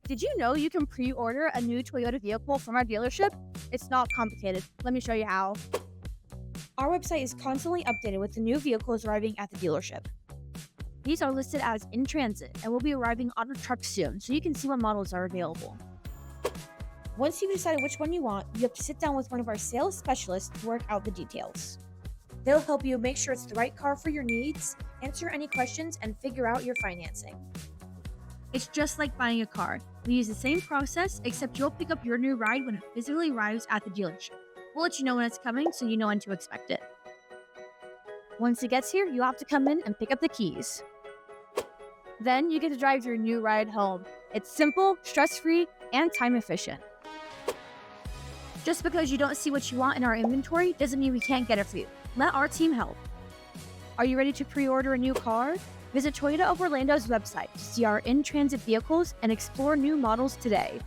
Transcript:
Did you know you can pre-order a new Toyota vehicle from our dealership? It's not complicated. Let me show you how. Our website is constantly updated with the new vehicles arriving at the dealership. These are listed as in transit and will be arriving on a truck soon, so you can see what models are available. Once you've decided which one you want, you have to sit down with one of our sales specialists to work out the details. They'll help you make sure it's the right car for your needs, answer any questions, and figure out your financing. It's just like buying a car. We use the same process, except you'll pick up your new ride when it physically arrives at the dealership. We'll let you know when it's coming so you know when to expect it. Once it gets here, you'll have to come in and pick up the keys. Then you get to drive your new ride home. It's simple, stress-free, and time-efficient. Just because you don't see what you want in our inventory doesn't mean we can't get it for you. Let our team help. Are you ready to pre-order a new car? Visit Toyota of Orlando's website to see our in-transit vehicles and explore new models today.